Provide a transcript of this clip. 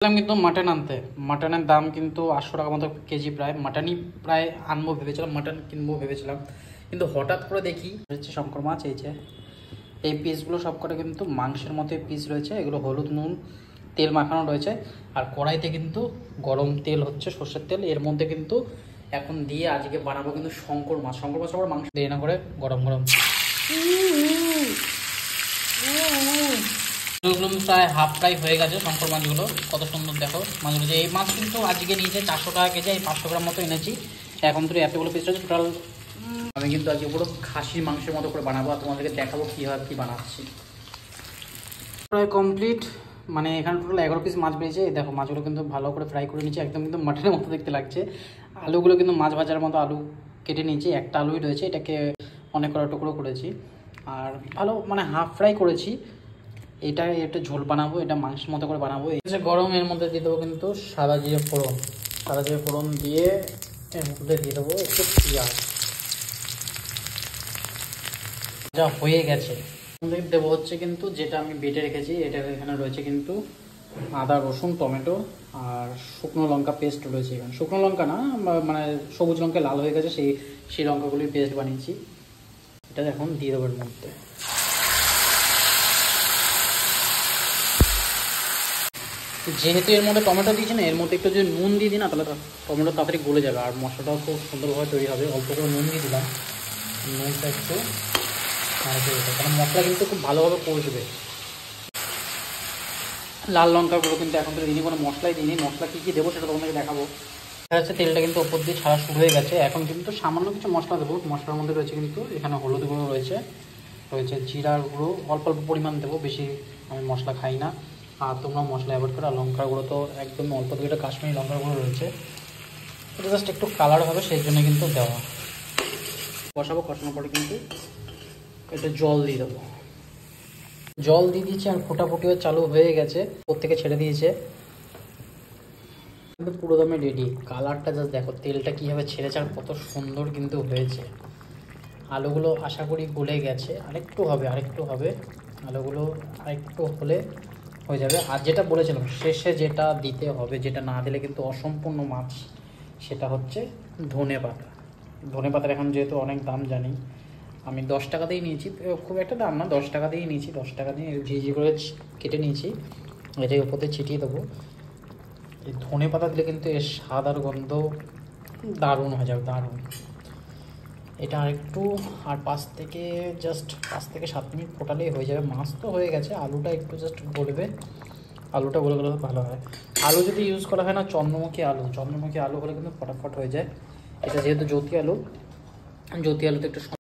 কিন্তু মাটন আনতে, মাটনের দাম কিন্তু 800 টাকা মতো কেজি, প্রায় মাটনই প্রায় আনবো ভেবেছিলাম, মাটন কিনবো ভেবেছিলাম, কিন্তু হঠাৎ করে দেখি হচ্ছে শঙ্কর মাছ। এই পিসগুলো সব কটা কিন্তু মাংসের মতো পিস রয়েছে, এগুলো হলুদ নুন তেল মাখানো রয়েছে, আর কড়াইতে কিন্তু গরম তেল হচ্ছে, সর্ষের তেল, এর মধ্যে কিন্তু এখন দিয়ে আজকে বানাবো কিন্তু শঙ্কর মাছ। শঙ্কর মাছ আবার মাংস দিয়ে না করে গরম গরম প্রায় হাফ ফ্রাই হয়ে গেছে। শঙ্কর মাছগুলো কত সুন্দর দেখো মাছগুলো, যে এই মাছ কিন্তু আজকে নিয়েছে 400 টাকা কেজি, এই 500 গ্রাম মতো এনেছি। এখন তো এতগুলো পিস রয়েছে টোটাল। আমি কিন্তু আজকে পুরো খাসির মাংসের মতো করে বানাবো, আর তোমাদেরকে দেখাবো কীভাবে কী বানাচ্ছি। প্রায় কমপ্লিট, মানে এখানে টোটাল 11 পিস মাছ বেরিয়েছে। দেখো মাছগুলো কিন্তু ভালো করে ফ্রাই করে নিয়েছি, একদম কিন্তু মাটনের মতো দেখতে লাগছে। আলুগুলো কিন্তু মাছ ভাজার মতো আলু কেটে নিয়েছি, একটা আলুই রয়েছে, এটাকে অনেক কটা টুকরো করেছি, আর ভালো মানে হাফ ফ্রাই করেছি। এটা ঝোল বানাবো, এটা মাংসের মতো করে বানাবো। এই যে গরম, এর মধ্যে দিয়ে দেবো কিন্তু সাদা জিরে ফোড়ন, সাদা জিরে ফোড়ন দিয়ে এর মধ্যে দিয়ে দেবো একটু পেঁয়াজ। যা হয়ে গেছে দেবো হচ্ছে কিন্তু যেটা আমি বেটে রেখেছি, এটা এখানে রয়েছে কিন্তু আদা রসুন টমেটো আর শুকনো লঙ্কা পেস্ট রয়েছে এখানে। শুকনো লঙ্কা না, মানে সবুজ লঙ্কা লাল হয়ে গেছে, সেই লঙ্কাগুলির পেস্ট বানিয়েছি। এটা এখন দিয়ে দেবো এর মধ্যে। যেহেতু এর মধ্যে টমেটো দিয়েছি না, এর মধ্যে একটু যদি নুন দিয়ে দিই না, তাহলে টমেটো তাড়াতাড়ি গলে যাবে, আর মশলাটাও খুব সুন্দরভাবে তৈরি হবে। অল্প করে নুন দিয়ে দিলাম, নুনটা একটু কারণ মশলা কিন্তু খুব ভালোভাবে কষবে। লাল লঙ্কাগুলো কিন্তু এখন তো দিনই কোনো মশলাই দিইনি, মশলা কী কী দেবো সেটা তোমাদেরকে দেখাবো। দেখা যাচ্ছে তেলটা কিন্তু ওপর দিয়ে ছাড়া শুরু হয়ে গেছে। এখন কিন্তু সামান্য কিছু মশলা দেবো। মশলার মধ্যে রয়েছে কিন্তু এখানে হলুদ গুঁড়ো রয়েছে, জিরার গুঁড়ো অল্প অল্প পরিমাণ দেবো, বেশি আমি মশলা খাই না, আর তোমরা মশলা অ্যাভয়েড করো। আর লঙ্কার গুঁড়ো তো একদম অল্প থেকে, এটা কাশ্মীরি লঙ্কার গুঁড়ো রয়েছে, এটা জাস্ট একটু কালার হবে সেই জন্য কিন্তু দেওয়া। কষাবো, কষানোর পরে কিন্তু এটা জল দিয়ে দেবো। জল দিয়ে দিয়েছি আর ফোটাফুটিও চালু হয়ে গেছে, ওর থেকে ছেড়ে দিয়েছে, কিন্তু পুরো দমে রেডি। কালারটা জাস্ট দেখো, তেলটা কীভাবে ছেড়েছে আর কত সুন্দর কিন্তু হয়েছে। আলুগুলো আশা করি গলে গেছে, আরেকটু হবে আলুগুলো আরেকটু হলে হয়ে যাবে। আর যেটা বলেছিলাম শেষে যেটা দিতে হবে, যেটা না দিলে কিন্তু অসম্পূর্ণ মাছ, সেটা হচ্ছে ধনে পাতা। ধনে পাতার এখন যেহেতু অনেক দাম জানি, আমি 10 টাকা দিয়েই নিয়েছি, খুব একটা দাম না, 10 টাকা দিয়েই নিয়েছি। 10 টাকা দিয়ে ঝিঝি করে কেটে নিয়েছি, এটাই উপর দিয়ে ছিটিয়ে দেবো। এই ধনে পাতা দিলে কিন্তু এর স্বাদ আর গন্ধ দারুণ হয়ে যাবে, দারুণ। এটা আরেকটু, আর 5 থেকে 7 মিনিট ফোটালেই হয়ে যাবে। মাছ তো হয়ে গেছে, আলুটা একটু জাস্ট গলবে, আলুটা গলে গেলে ভালো হয়। আলু যদি ইউজ করা হয় না, চন্দ্রমুখী আলু হলে কিন্তু ফটাফট হয়ে যায়। এটা যেহেতু জ্যোতি আলুতে একটু